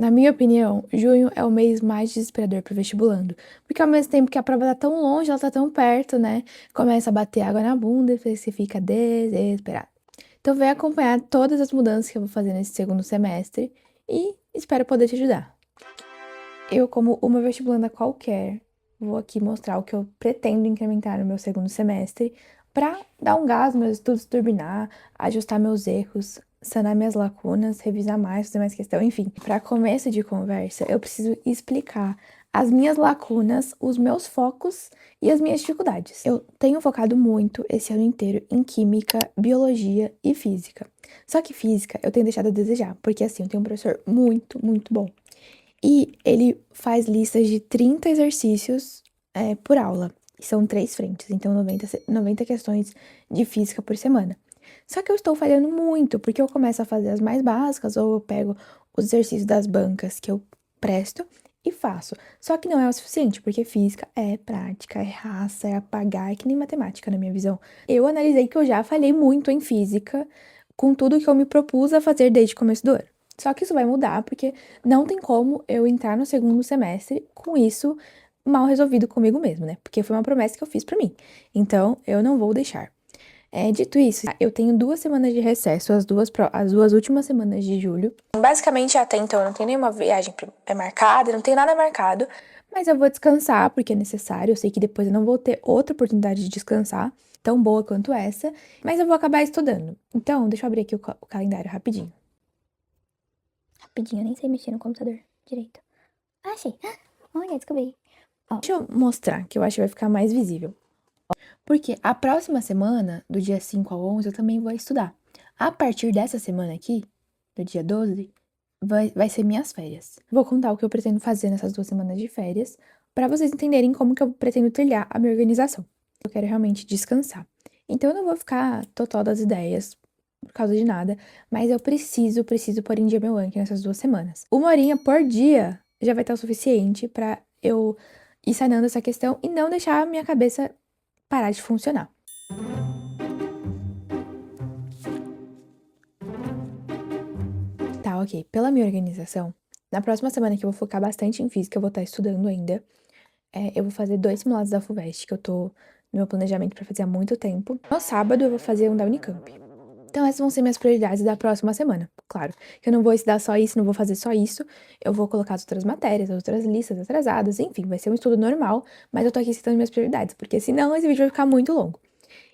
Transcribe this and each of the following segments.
Na minha opinião, junho é o mês mais desesperador para vestibulando, porque ao mesmo tempo que a prova tá tão longe, ela tá tão perto, né? Começa a bater água na bunda e você fica desesperado. Então, vem acompanhar todas as mudanças que eu vou fazer nesse segundo semestre e espero poder te ajudar. Eu, como uma vestibulanda qualquer, vou aqui mostrar o que eu pretendo incrementar no meu segundo semestre para dar um gás nos meus estudos, turbinar, ajustar meus erros, sanar minhas lacunas, revisar mais, fazer mais questão, enfim. Para começo de conversa, eu preciso explicar as minhas lacunas, os meus focos e as minhas dificuldades. Eu tenho focado muito esse ano inteiro em química, biologia e física. Só que física eu tenho deixado a desejar, porque assim, eu tenho um professor muito bom. E ele faz listas de 30 exercícios por aula. E são 3 frentes, então 90 questões de física por semana. Só que eu estou falhando muito, porque eu começo a fazer as mais básicas, ou eu pego os exercícios das bancas que eu presto e faço. Só que não é o suficiente, porque física é prática, é raça, é apagar, é que nem matemática na minha visão. Eu analisei que eu já falhei muito em física, com tudo que eu me propus a fazer desde o começo do ano. Só que isso vai mudar, porque não tem como eu entrar no segundo semestre com isso mal resolvido comigo mesmo, né? Porque foi uma promessa que eu fiz pra mim. Então, eu não vou deixar. Dito isso, eu tenho 2 semanas de recesso, as duas últimas semanas de julho. Basicamente, até então, eu não tenho nenhuma viagem marcada, não tenho nada marcado. Mas eu vou descansar, porque é necessário. Eu sei que depois eu não vou ter outra oportunidade de descansar, tão boa quanto essa. Mas eu vou acabar estudando. Então, deixa eu abrir aqui o calendário rapidinho. Rapidinho, eu nem sei mexer no computador direito. Ah, achei. Olha, descobri. Ó, deixa eu mostrar, que eu acho que vai ficar mais visível. Porque a próxima semana, do dia 5 ao 11, eu também vou estudar. A partir dessa semana aqui, do dia 12, vai ser minhas férias. Vou contar o que eu pretendo fazer nessas 2 semanas de férias, para vocês entenderem como que eu pretendo trilhar a minha organização. Eu quero realmente descansar. Então eu não vou ficar totó das ideias por causa de nada, mas eu preciso pôr em dia meu Anki nessas 2 semanas. 1 horinha por dia já vai estar o suficiente para eu ir sanando essa questão e não deixar a minha cabeça parar de funcionar. Tá, ok. Pela minha organização, na próxima semana que eu vou focar bastante em física, eu vou estar estudando ainda. Eu vou fazer 2 simulados da FUVEST, que eu tô no meu planejamento pra fazer há muito tempo. No sábado, eu vou fazer um da Unicamp. Então, essas vão ser minhas prioridades da próxima semana. Claro, que eu não vou estudar só isso, não vou fazer só isso. Eu vou colocar as outras matérias, as outras listas atrasadas, enfim, vai ser um estudo normal, mas eu tô aqui citando minhas prioridades, porque senão esse vídeo vai ficar muito longo.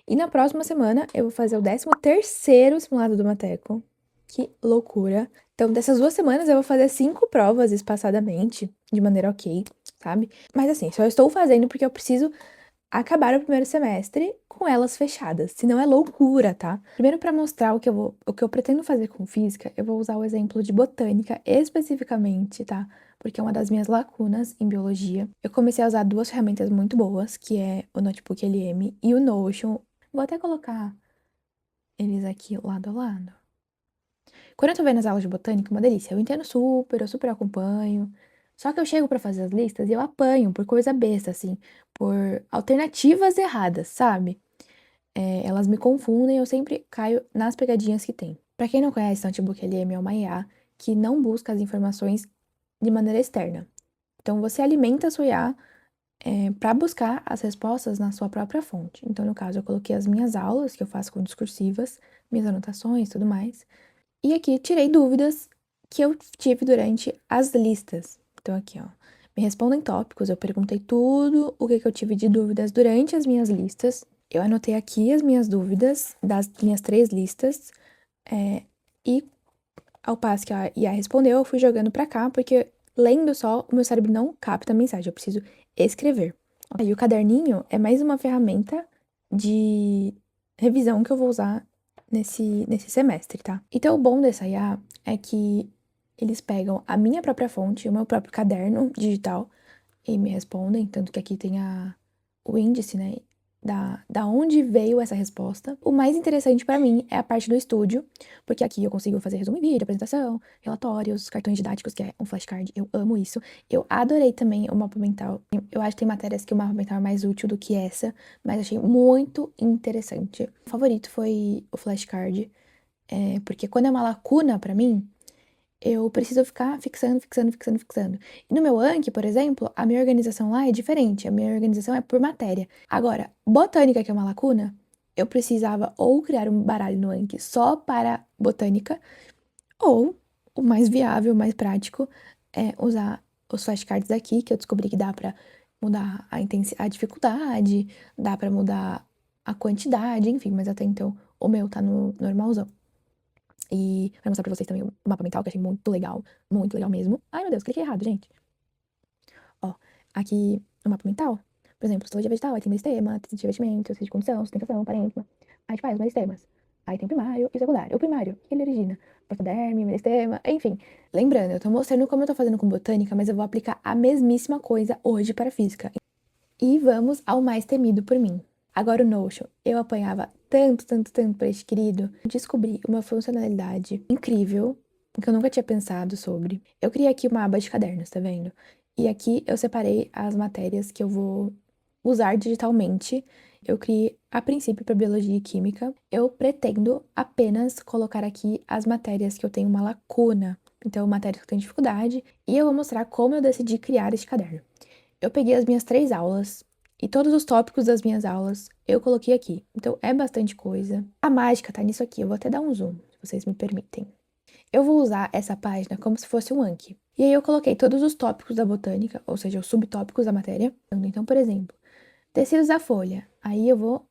E na próxima semana, eu vou fazer o 13º simulado do Mateco. Que loucura. Então, dessas 2 semanas, eu vou fazer 5 provas espaçadamente, de maneira ok, sabe? Mas assim, só estou fazendo porque eu preciso acabar o primeiro semestre com elas fechadas, senão é loucura, tá? Primeiro, para mostrar o que eu pretendo fazer com física, eu vou usar o exemplo de botânica especificamente, tá? Porque é uma das minhas lacunas em biologia. Eu comecei a usar 2 ferramentas muito boas, que é o Notebook LM e o Notion. Vou até colocar eles aqui lado a lado. Quando eu tô vendo as aulas de botânica, é uma delícia. Eu entendo super, eu super acompanho. Só que eu chego pra fazer as listas e eu apanho por coisa besta, assim, por alternativas erradas, sabe? Elas me confundem, eu sempre caio nas pegadinhas que tem. Pra quem não conhece, o Notebook LM é uma IA que não busca as informações de maneira externa. Então, você alimenta a sua IA para buscar as respostas na sua própria fonte. Então, no caso, eu coloquei as minhas aulas, que eu faço com discursivas, minhas anotações e tudo mais. E aqui tirei dúvidas que eu tive durante as listas. Então, aqui, ó. Me respondem tópicos. Eu perguntei tudo o que eu tive de dúvidas durante as minhas listas. Eu anotei aqui as minhas dúvidas das minhas 3 listas. E ao passo que a IA respondeu, eu fui jogando pra cá, porque lendo só, o meu cérebro não capta a mensagem. Eu preciso escrever. E o caderninho é mais uma ferramenta de revisão que eu vou usar nesse semestre, tá? Então, o bom dessa IA é que eles pegam a minha própria fonte, o meu próprio caderno digital e me respondem, tanto que aqui tem o índice, né, da onde veio essa resposta. O mais interessante pra mim é a parte do estúdio, porque aqui eu consigo fazer resumo em vídeo, apresentação, relatórios, cartões didáticos, que é um flashcard, eu amo isso. Eu adorei também o mapa mental. Eu acho que tem matérias que o mapa mental é mais útil do que essa, mas achei muito interessante. O favorito foi o flashcard, porque quando é uma lacuna pra mim, eu preciso ficar fixando, fixando, fixando, fixando. E no meu Anki, por exemplo, a minha organização lá é diferente. A minha organização é por matéria. Agora, botânica, que é uma lacuna, eu precisava ou criar um baralho no Anki só para botânica, ou o mais viável, o mais prático, é usar os flashcards aqui, que eu descobri que dá pra mudar a dificuldade, dá pra mudar a quantidade, enfim, mas até então o meu tá no normalzão. E vou mostrar pra vocês também o mapa mental, que eu achei muito legal mesmo. Ai, meu Deus, cliquei errado, gente. Ó, aqui no mapa mental, por exemplo, histologia vegetal, aí tem meristema, tecido de revestimento, tecido de condução, sustentação, parênquima. Aí a gente faz os meristemas. Aí tem o primário e o secundário. O primário, o que ele origina? Protoderme, meristema, enfim. Lembrando, eu tô mostrando como eu tô fazendo com botânica, mas eu vou aplicar a mesmíssima coisa hoje para física. E vamos ao mais temido por mim. Agora o Notion, eu apanhava tanto, tanto, tanto pra este querido. Descobri uma funcionalidade incrível, que eu nunca tinha pensado sobre. Eu criei aqui uma aba de cadernos, tá vendo? E aqui eu separei as matérias que eu vou usar digitalmente. Eu criei a princípio para biologia e química. Eu pretendo apenas colocar aqui as matérias que eu tenho uma lacuna. Então, matérias que eu tenho dificuldade. E eu vou mostrar como eu decidi criar este caderno. Eu peguei as minhas 3 aulas e todos os tópicos das minhas aulas eu coloquei aqui. Então é bastante coisa. A mágica tá nisso aqui. Eu vou até dar um zoom, se vocês me permitem. Eu vou usar essa página como se fosse um Anki. E aí eu coloquei todos os tópicos da botânica, ou seja, os subtópicos da matéria. Então, por exemplo, tecidos da folha. Aí eu vou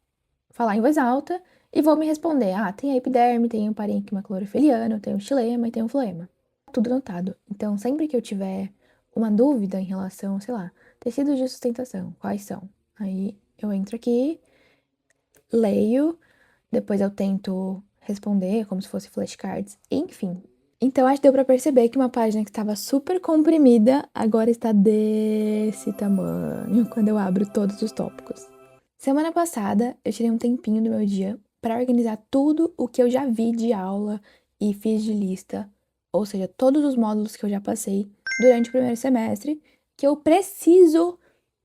falar em voz alta e vou me responder. Ah, tem a epiderme, tem o parênquima clorofiliano, tem o xilema e tem o floema. Tudo anotado. Então, sempre que eu tiver uma dúvida em relação, sei lá, tecidos de sustentação, quais são? Aí eu entro aqui, leio, depois eu tento responder como se fosse flashcards, enfim. Então acho que deu pra perceber que uma página que estava super comprimida agora está desse tamanho quando eu abro todos os tópicos. Semana passada eu tirei um tempinho do meu dia para organizar tudo o que eu já vi de aula e fiz de lista, ou seja, todos os módulos que eu já passei durante o primeiro semestre, que eu preciso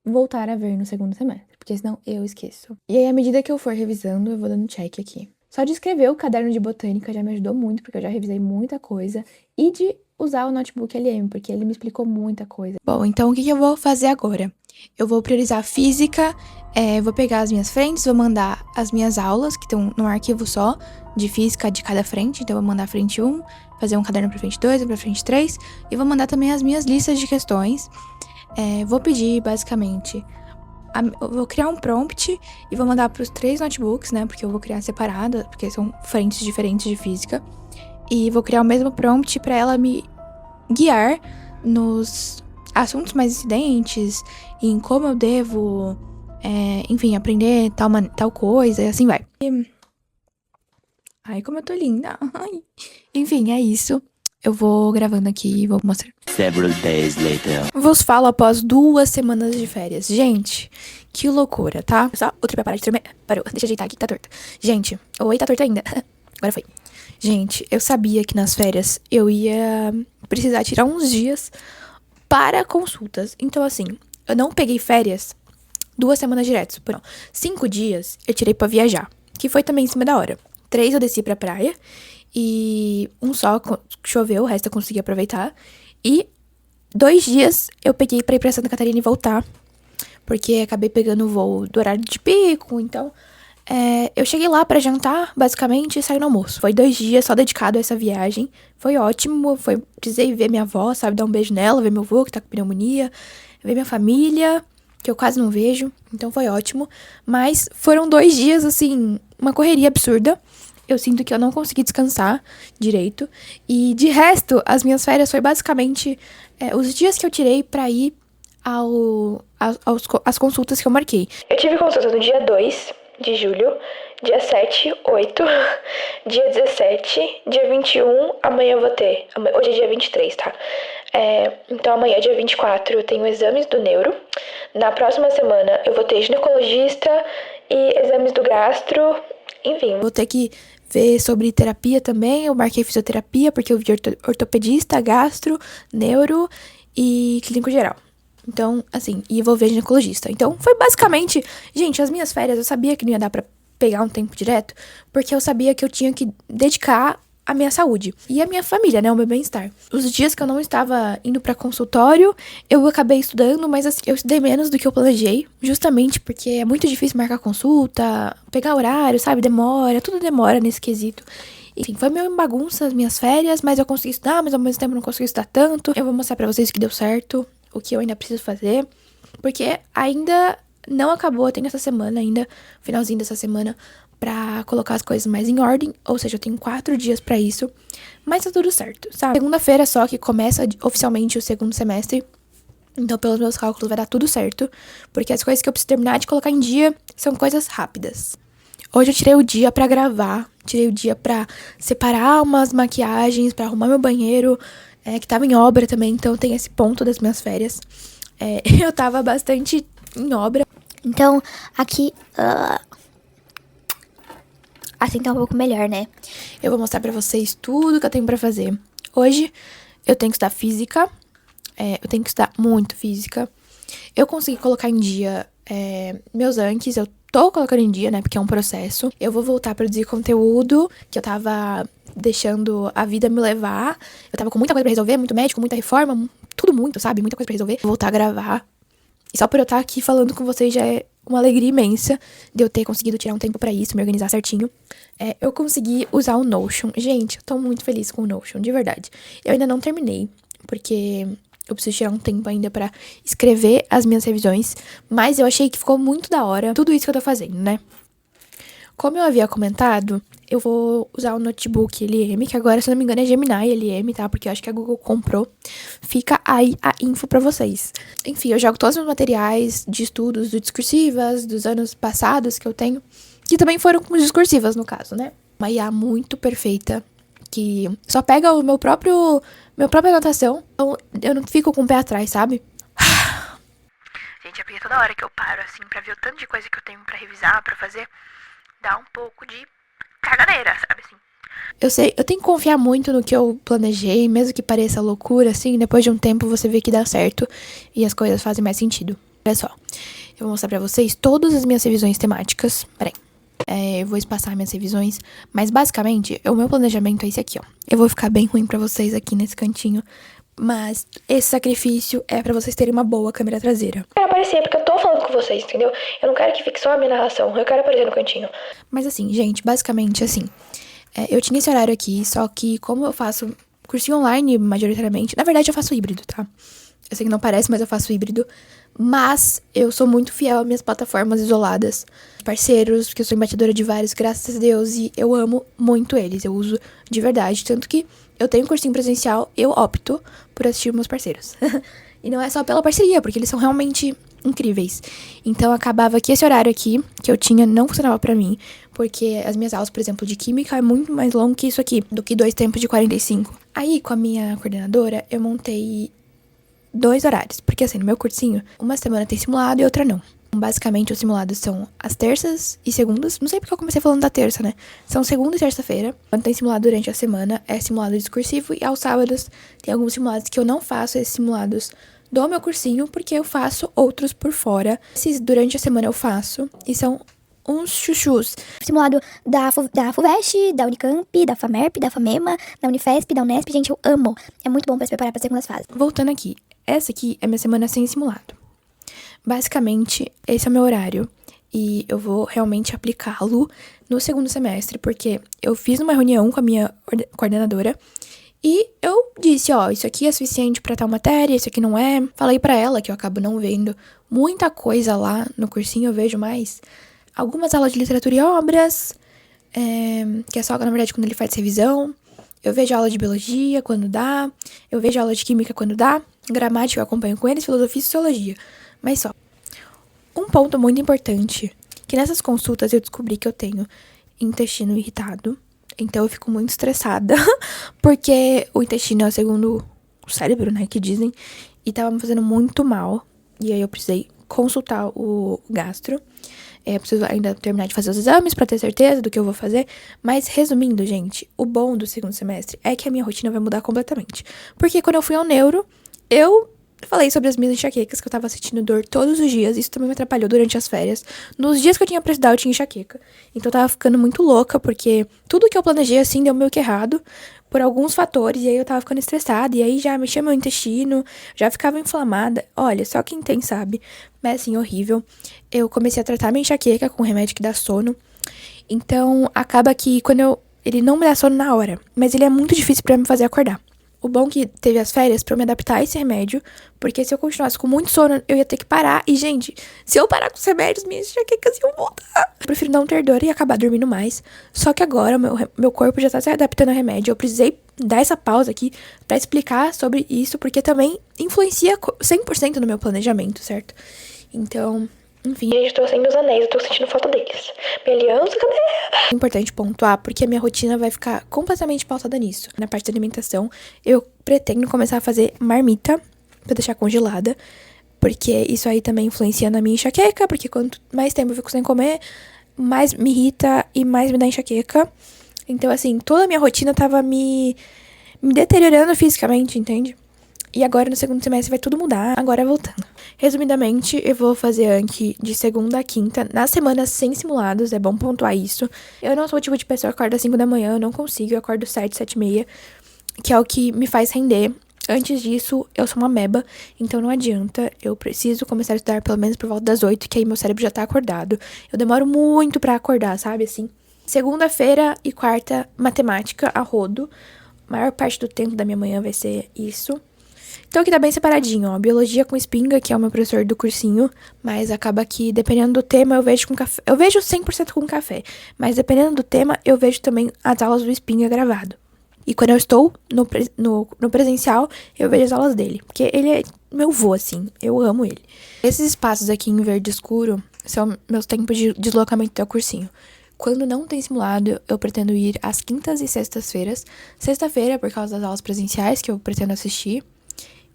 voltar a ver no segundo semestre, porque senão eu esqueço. E aí, à medida que eu for revisando, eu vou dando check aqui. Só de escrever o caderno de botânica já me ajudou muito, porque eu já revisei muita coisa, e de usar o notebook LM, porque ele me explicou muita coisa. Bom, então o que eu vou fazer agora? Eu vou priorizar física, vou pegar as minhas frentes, vou mandar as minhas aulas, que estão num arquivo só, de física de cada frente, então eu vou mandar a frente 1, fazer um caderno pra frente 2, pra frente 3, e vou mandar também as minhas listas de questões. Vou pedir, basicamente, eu vou criar um prompt e vou mandar para os 3 notebooks, né? Porque eu vou criar separada, porque são frentes diferentes de física. E vou criar o mesmo prompt para ela me guiar nos assuntos mais incidentes, em como eu devo, enfim, aprender tal coisa, e assim vai. Ai, como eu tô linda. Ai. Enfim, é isso. Eu vou gravando aqui e vou mostrar. Several days later. Vos falo após 2 semanas de férias. Gente, que loucura, tá? Só o tripé parar de tremer. Parou, deixa eu ajeitar aqui que tá torto. Gente, oi, tá torto ainda. Agora foi. Gente, eu sabia que nas férias eu ia precisar tirar uns dias para consultas. Então, assim, eu não peguei férias 2 semanas diretos. Por 5 dias eu tirei pra viajar, que foi também em cima da hora. 3 eu desci pra praia e um só choveu, o resto eu consegui aproveitar. E 2 dias eu peguei pra ir pra Santa Catarina e voltar, porque acabei pegando o voo do horário de pico, então eu cheguei lá pra jantar, basicamente, e saí no almoço. Foi 2 dias só dedicado a essa viagem, foi ótimo, precisei ver minha avó, sabe, dar um beijo nela, ver meu avô que tá com pneumonia, ver minha família, que eu quase não vejo, então foi ótimo. Mas foram 2 dias, assim, uma correria absurda. Eu sinto que eu não consegui descansar direito. E de resto, as minhas férias foi basicamente os dias que eu tirei pra ir às consultas que eu marquei. Eu tive consulta no dia 2 de julho, dia 7, 8, dia 17, dia 21, amanhã eu vou ter. Hoje é dia 23, tá? Então amanhã, dia 24, eu tenho exames do neuro. Na próxima semana eu vou ter ginecologista e exames do gastro. Enfim, vou ter que ver sobre terapia também. Eu marquei fisioterapia porque eu vi ortopedista, gastro, neuro e clínico geral. Então, assim, e vou ver ginecologista. Então, foi basicamente... Gente, as minhas férias eu sabia que não ia dar pra pegar um tempo direto, porque eu sabia que eu tinha que dedicar a minha saúde e a minha família, né, o meu bem-estar. Os dias que eu não estava indo pra consultório, eu acabei estudando, mas assim, eu estudei menos do que eu planejei, justamente porque é muito difícil marcar consulta, pegar horário, sabe, demora, tudo demora nesse quesito. Enfim, foi meio bagunça as minhas férias, mas eu consegui estudar, mas ao mesmo tempo não consegui estudar tanto. Eu vou mostrar pra vocês o que deu certo, o que eu ainda preciso fazer, porque ainda não acabou, eu tenho essa semana ainda, finalzinho dessa semana, pra colocar as coisas mais em ordem, ou seja, eu tenho 4 dias pra isso, mas tá tudo certo, sabe? Segunda-feira só que começa oficialmente o segundo semestre, então pelos meus cálculos vai dar tudo certo, porque as coisas que eu preciso terminar de colocar em dia são coisas rápidas. Hoje eu tirei o dia pra gravar, tirei o dia pra separar umas maquiagens, pra arrumar meu banheiro, que tava em obra também, então tem esse ponto das minhas férias. Eu tava bastante em obra. Então, aqui... assim tá um pouco melhor, né? Eu vou mostrar pra vocês tudo que eu tenho pra fazer. Hoje eu tenho que estudar física, eu tenho que estudar muito física. Eu consegui colocar em dia meus anques, eu tô colocando em dia, né, porque é um processo. Eu vou voltar a produzir conteúdo, que eu tava deixando a vida me levar. Eu tava com muita coisa pra resolver, muito médico, muita reforma, tudo muito, sabe? Muita coisa pra resolver. Vou voltar a gravar. E só por eu estar aqui falando com vocês já é uma alegria imensa de eu ter conseguido tirar um tempo pra isso, me organizar certinho. Eu consegui usar o Notion. Gente, eu tô muito feliz com o Notion, de verdade. Eu ainda não terminei, porque eu preciso tirar um tempo ainda pra escrever as minhas revisões, mas eu achei que ficou muito da hora tudo isso que eu tô fazendo, né? Como eu havia comentado, eu vou usar o notebook LM, que agora, se não me engano, é Gemini LM, tá? Porque eu acho que a Google comprou. Fica aí a info pra vocês. Enfim, eu jogo todos os meus materiais de estudos do Discursivas, dos anos passados que eu tenho, que também foram com Discursivas, no caso, né? Uma IA muito perfeita, que só pega o meu própria anotação, então eu não fico com o pé atrás, sabe? Gente, é porque toda hora que eu paro, assim, pra ver o tanto de coisa que eu tenho pra revisar, pra fazer, dá um pouco de caganeira, sabe, assim. Eu sei, eu tenho que confiar muito no que eu planejei, mesmo que pareça loucura, assim, depois de um tempo você vê que dá certo e as coisas fazem mais sentido. Olha só, eu vou mostrar pra vocês todas as minhas revisões temáticas. Peraí. Eu vou espaçar minhas revisões, mas basicamente, o meu planejamento é esse aqui, ó. Eu vou ficar bem ruim pra vocês aqui nesse cantinho, mas esse sacrifício é pra vocês terem uma boa câmera traseira. Eu quero aparecer porque eu tô falando com vocês, entendeu? Eu não quero que fique só a minha narração, eu quero aparecer no cantinho. Mas assim, gente, basicamente assim, eu tinha esse horário aqui, só que como eu faço cursinho online majoritariamente, na verdade eu faço híbrido, tá? Eu sei que não parece, mas eu faço híbrido. Mas eu sou muito fiel às minhas plataformas isoladas. Parceiros, porque eu sou embaixadora de vários, graças a Deus. E eu amo muito eles. Eu uso de verdade. Tanto que eu tenho cursinho presencial, eu opto por assistir meus parceiros. E não é só pela parceria, porque eles são realmente incríveis. Então acabava que esse horário aqui, que eu tinha, não funcionava pra mim. Porque as minhas aulas, por exemplo, de química é muito mais longo que isso aqui. Do que 2 tempos de 45. Aí, com a minha coordenadora, eu montei 2 horários, porque assim, no meu cursinho, uma semana tem simulado e outra não. Basicamente, os simulados são as terças e segundas. Não sei porque eu comecei falando da terça, né? São segunda e terça-feira. Quando tem simulado durante a semana, é simulado discursivo. E aos sábados, tem alguns simulados que eu não faço esses simulados do meu cursinho, porque eu faço outros por fora. Esses durante a semana eu faço, e são uns chuchus. Simulado da FUVEST, da Unicamp, da FAMERP, da FAMEMA, da Unifesp, da Unesp. Gente, eu amo. É muito bom pra se preparar pra segundas fases. Voltando aqui. Essa aqui é minha semana sem simulado. Basicamente, esse é o meu horário. E eu vou realmente aplicá-lo no segundo semestre, porque eu fiz uma reunião com a minha coordenadora e eu disse, ó, isso aqui é suficiente pra tal matéria, isso aqui não é. Falei pra ela que eu acabo não vendo muita coisa lá no cursinho, eu vejo mais algumas aulas de literatura e obras, que é só, na verdade, quando ele faz revisão. Eu vejo aula de biologia quando dá, eu vejo aula de química quando dá, gramática eu acompanho com eles, filosofia e sociologia. Mas só, um ponto muito importante, que nessas consultas eu descobri que eu tenho intestino irritado, então eu fico muito estressada, porque o intestino é o segundo cérebro, né, que dizem, e tava me fazendo muito mal, e aí eu precisei consultar o gastro. Eu preciso ainda terminar de fazer os exames pra ter certeza do que eu vou fazer. Mas, resumindo, gente, o bom do segundo semestre é que a minha rotina vai mudar completamente. Porque quando eu fui ao neuro, eu falei sobre as minhas enxaquecas, que eu tava sentindo dor todos os dias. Isso também me atrapalhou durante as férias. Nos dias que eu tinha pra estudar, eu tinha enxaqueca. Então eu tava ficando muito louca, porque tudo que eu planejei, assim, deu meio que errado. Por alguns fatores, e aí eu tava ficando estressada. E aí já mexia meu intestino, já ficava inflamada. Olha, só quem tem sabe. Mas assim, horrível. Eu comecei a tratar minha enxaqueca com um remédio que dá sono. Então, acaba que ele não me dá sono na hora, mas ele é muito difícil pra me fazer acordar. O bom que teve as férias pra eu me adaptar a esse remédio, porque se eu continuasse com muito sono, eu ia ter que parar. E, gente, se eu parar com os remédios, minhas enxaquecas iam voltar. Eu prefiro não ter dor e acabar dormindo mais. Só que agora meu corpo já tá se adaptando ao remédio. Eu precisei dar essa pausa aqui pra explicar sobre isso, porque também influencia 100% no meu planejamento, certo? Então, enfim. Gente, tô sem os anéis, eu tô sentindo falta deles. Minha aliança, cadê? É importante pontuar, porque a minha rotina vai ficar completamente pautada nisso. Na parte da alimentação, eu pretendo começar a fazer marmita pra deixar congelada, porque isso aí também influencia na minha enxaqueca, porque quanto mais tempo eu fico sem comer, mais me irrita e mais me dá enxaqueca. Então, assim, toda a minha rotina tava me deteriorando fisicamente, entende? E agora no segundo semestre vai tudo mudar, agora voltando. Resumidamente, eu vou fazer Anki de segunda a quinta, nas semanas sem simulados, é bom pontuar isso. Eu não sou o tipo de pessoa que acorda às 5 da manhã, eu não consigo, eu acordo 7, 7 e meia, que é o que me faz render. Antes disso, eu sou uma meba, então não adianta, eu preciso começar a estudar pelo menos por volta das 8, que aí meu cérebro já tá acordado. Eu demoro muito pra acordar, sabe, assim. Segunda-feira e quarta, matemática a rodo. A maior parte do tempo da minha manhã vai ser isso. Então aqui tá bem separadinho, ó, biologia com Espinga, que é o meu professor do cursinho, mas acaba que, dependendo do tema, eu vejo com café. Eu vejo 100% com café, mas dependendo do tema, eu vejo também as aulas do Espinga gravado. E quando eu estou no presencial, eu vejo as aulas dele, porque ele é meu vô, assim, eu amo ele. Esses espaços aqui em verde escuro são meus tempos de deslocamento até o cursinho. Quando não tem simulado, eu pretendo ir às quintas e sextas-feiras. Sexta-feira, por causa das aulas presenciais que eu pretendo assistir.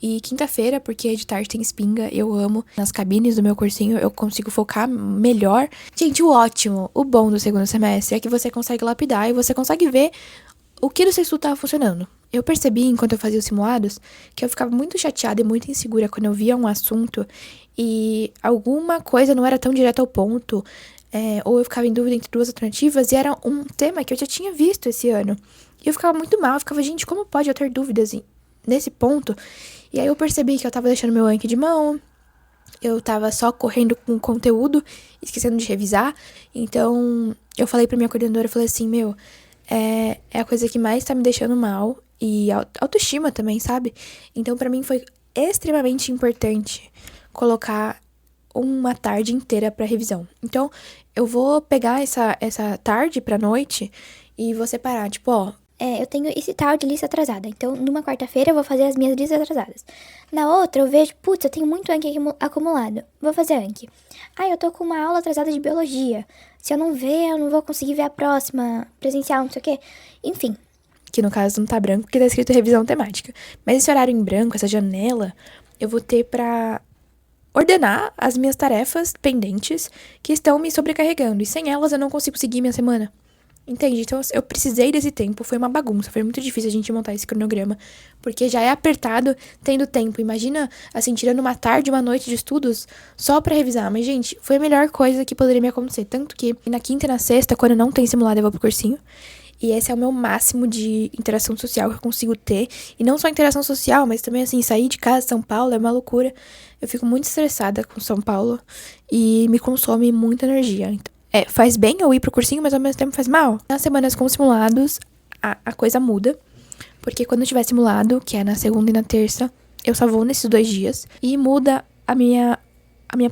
E quinta-feira, porque de tarde tem Espinga, eu amo. Nas cabines do meu cursinho, eu consigo focar melhor. Gente, o ótimo, o bom do segundo semestre é que você consegue lapidar e você consegue ver o que do seu estudo estava funcionando. Eu percebi, enquanto eu fazia os simulados, que eu ficava muito chateada e muito insegura quando eu via um assunto e alguma coisa não era tão direto ao ponto, ou eu ficava em dúvida entre duas alternativas e era um tema que eu já tinha visto esse ano. E eu ficava muito mal, eu ficava, gente, como pode eu ter dúvidas nesse ponto? E aí eu percebi que eu tava deixando meu Anki de mão, eu tava só correndo com o conteúdo, esquecendo de revisar. Então, eu falei pra minha coordenadora, eu falei assim, é a coisa que mais tá me deixando mal. E autoestima também, sabe? Então, pra mim foi extremamente importante colocar uma tarde inteira pra revisão. Então, eu vou pegar essa tarde pra noite e vou separar, tipo, ó, eu tenho esse tal de lista atrasada. Então, numa quarta-feira, eu vou fazer as minhas listas atrasadas. Na outra, eu vejo, putz, eu tenho muito Anki acumulado. Vou fazer Anki. Eu tô com uma aula atrasada de biologia. Se eu não ver, eu não vou conseguir ver a próxima presencial, não sei o quê. Enfim. Que no caso não tá branco, porque tá escrito revisão temática. Mas esse horário em branco, essa janela, eu vou ter pra ordenar as minhas tarefas pendentes que estão me sobrecarregando. E sem elas, eu não consigo seguir minha semana. Entende? Então, eu precisei desse tempo. Foi uma bagunça. Foi muito difícil a gente montar esse cronograma. Porque já é apertado tendo tempo. Imagina, assim, tirando uma tarde, uma noite de estudos só pra revisar. Mas, gente, foi a melhor coisa que poderia me acontecer. Tanto que na quinta e na sexta, quando não tem simulado, eu vou pro cursinho. E esse é o meu máximo de interação social que eu consigo ter. E não só interação social, mas também, assim, sair de casa, São Paulo, é uma loucura. Eu fico muito estressada com São Paulo. E me consome muita energia. Então, faz bem eu ir pro cursinho, mas ao mesmo tempo faz mal. Nas semanas com simulados, a coisa muda. Porque quando tiver simulado, que é na segunda e na terça, eu só vou nesses 2 dias. E muda a minha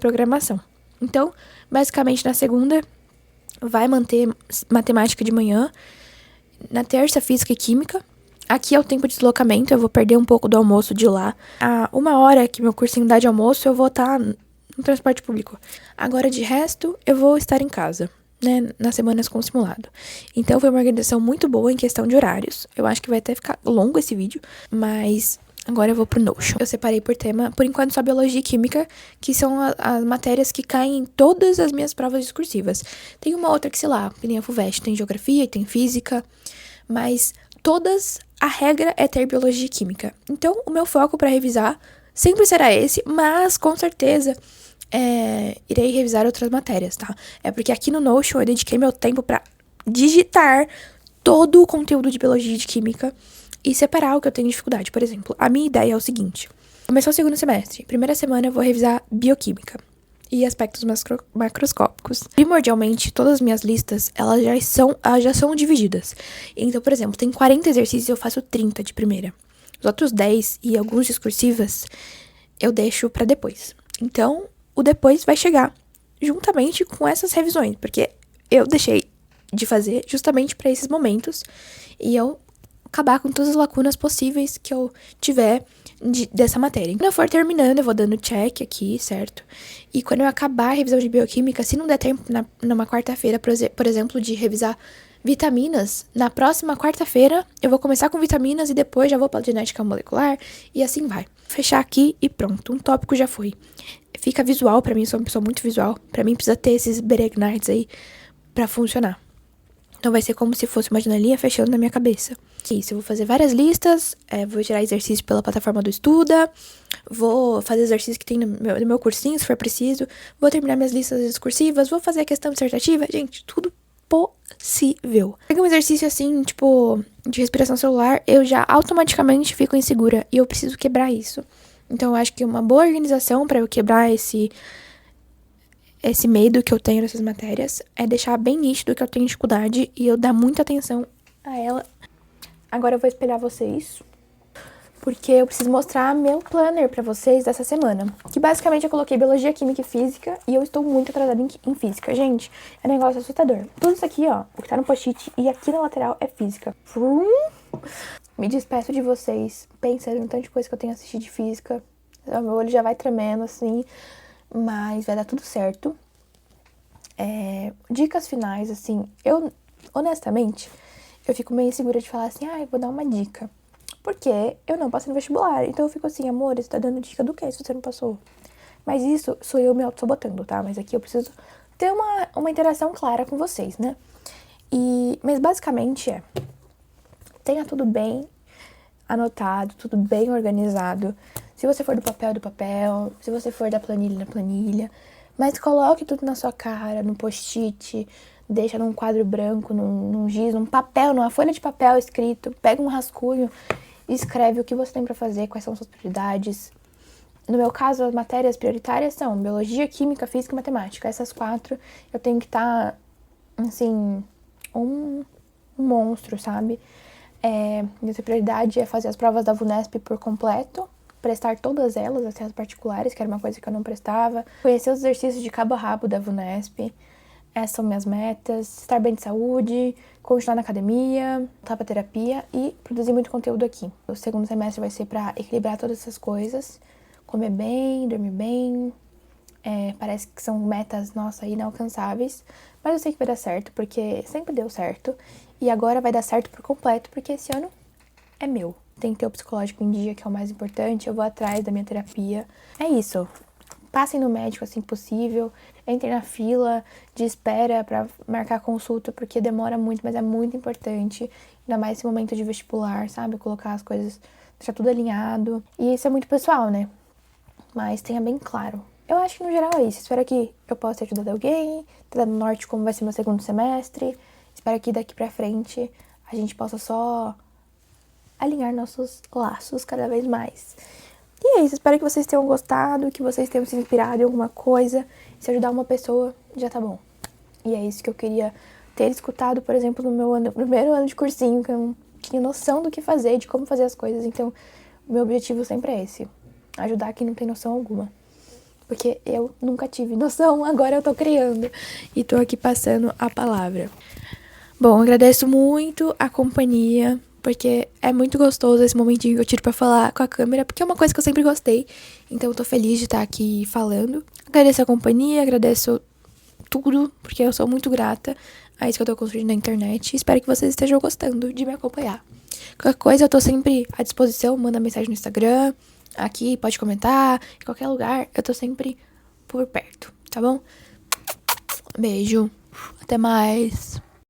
programação. Então, basicamente, na segunda, vai manter matemática de manhã. Na terça, física e química. Aqui é o tempo de deslocamento, eu vou perder um pouco do almoço de lá. A 1 hora que meu cursinho dá de almoço, eu vou estar no transporte público. Agora, de resto, eu vou estar em casa, né, nas semanas com simulado. Então, foi uma organização muito boa em questão de horários. Eu acho que vai até ficar longo esse vídeo, mas agora eu vou pro Notion. Eu separei por tema, por enquanto, só biologia e química, que são as matérias que caem em todas as minhas provas discursivas. Tem uma outra que, sei lá, que nem a FUVEST, tem geografia e tem física, mas todas, a regra é ter biologia e química. Então, o meu foco pra revisar sempre será esse, mas com certeza irei revisar outras matérias, tá? É porque aqui no Notion eu dediquei meu tempo pra digitar todo o conteúdo de biologia e de química e separar o que eu tenho dificuldade. Por exemplo, a minha ideia é o seguinte: começou o segundo semestre, primeira semana eu vou revisar bioquímica e aspectos macroscópicos. Primordialmente, todas as minhas listas, elas já são divididas. Então, por exemplo, tem 40 exercícios, eu faço 30 de primeira. Os outros 10 e alguns discursivas, eu deixo pra depois. Então, o depois vai chegar juntamente com essas revisões, porque eu deixei de fazer justamente para esses momentos e eu acabar com todas as lacunas possíveis que eu tiver dessa matéria. Quando eu for terminando, eu vou dando check aqui, certo? E quando eu acabar a revisão de bioquímica, se não der tempo numa quarta-feira, por exemplo, de revisar vitaminas, na próxima quarta-feira eu vou começar com vitaminas e depois já vou para genética molecular e assim vai. Fechar aqui e pronto, um tópico já foi. Fica visual pra mim, eu sou uma pessoa muito visual. Pra mim precisa ter esses beregnites aí pra funcionar. Então vai ser como se fosse uma janelinha fechando na minha cabeça. Isso, eu vou fazer várias listas, vou gerar exercício pela plataforma do Estuda, vou fazer exercício que tem no meu cursinho, se for preciso, vou terminar minhas listas discursivas, vou fazer a questão dissertativa, gente, tudo possível. Pega um exercício assim, tipo, de respiração celular, eu já automaticamente fico insegura e eu preciso quebrar isso. Então, eu acho que uma boa organização para eu quebrar esse medo que eu tenho nessas matérias é deixar bem nítido que eu tenho dificuldade e eu dar muita atenção a ela. Agora eu vou espelhar vocês, porque eu preciso mostrar meu planner pra vocês dessa semana. Que basicamente eu coloquei biologia, química e física e eu estou muito atrasada em física. Gente, é um negócio assustador. Tudo isso aqui, ó, o que tá no post-it e aqui na lateral é física. Me despeço de vocês, pensando em tanta coisa que eu tenho assistido de física. O meu olho já vai tremendo, assim, mas vai dar tudo certo. Dicas finais, assim, eu, honestamente, eu fico meio insegura de falar assim, eu vou dar uma dica. Porque eu não passei no vestibular. Então eu fico assim, amor, você tá dando dica do quê se você não passou? Mas isso sou eu me auto-sabotando, tá? Mas aqui eu preciso ter uma interação clara com vocês, né? Mas basicamente tenha tudo bem anotado, tudo bem organizado. Se você for do papel, do papel. Se você for da planilha, da planilha. Mas coloque tudo na sua cara, no post-it. Deixa num quadro branco, num giz, num papel, numa folha de papel escrito. Pega um rascunho e escreve o que você tem pra fazer, quais são suas prioridades. No meu caso, as matérias prioritárias são biologia, química, física e matemática. Essas 4 eu tenho que estar, assim, um monstro, sabe? Minha prioridade é fazer as provas da VUNESP por completo, prestar todas elas, até as particulares, que era uma coisa que eu não prestava, conhecer os exercícios de cabo a rabo da VUNESP. Essas são minhas metas: estar bem de saúde, continuar na academia, voltar pra terapia e produzir muito conteúdo aqui. O segundo semestre vai ser pra equilibrar todas essas coisas, comer bem, dormir bem. Parece que são metas, nossa, inalcançáveis, mas eu sei que vai dar certo, porque sempre deu certo. E agora vai dar certo por completo, porque esse ano é meu. Tem que ter o psicológico em dia, que é o mais importante. Eu vou atrás da minha terapia. É isso. Passem no médico assim que possível. Entrem na fila de espera pra marcar consulta, porque demora muito, mas é muito importante. Ainda mais esse momento de vestibular, sabe? Colocar as coisas, deixar tudo alinhado. E isso é muito pessoal, né? Mas tenha bem claro. Eu acho que no geral é isso. Espero que eu possa ter ajudado alguém, ter dado norte como vai ser meu segundo semestre. Espero que daqui pra frente a gente possa só alinhar nossos laços cada vez mais. E é isso, espero que vocês tenham gostado, que vocês tenham se inspirado em alguma coisa. Se ajudar uma pessoa, já tá bom. E é isso que eu queria ter escutado, por exemplo, no meu primeiro ano de cursinho, que eu não tinha noção do que fazer, de como fazer as coisas. Então, o meu objetivo sempre é esse: ajudar quem não tem noção alguma. Porque eu nunca tive noção, agora eu tô criando e tô aqui passando a palavra. Bom, agradeço muito a companhia, porque é muito gostoso esse momentinho que eu tiro pra falar com a câmera, porque é uma coisa que eu sempre gostei, então eu tô feliz de estar aqui falando. Agradeço a companhia, agradeço tudo, porque eu sou muito grata a isso que eu tô construindo na internet. Espero que vocês estejam gostando de me acompanhar. Qualquer coisa, eu tô sempre à disposição, manda mensagem no Instagram, aqui, pode comentar, em qualquer lugar, eu tô sempre por perto, tá bom? Beijo, até mais.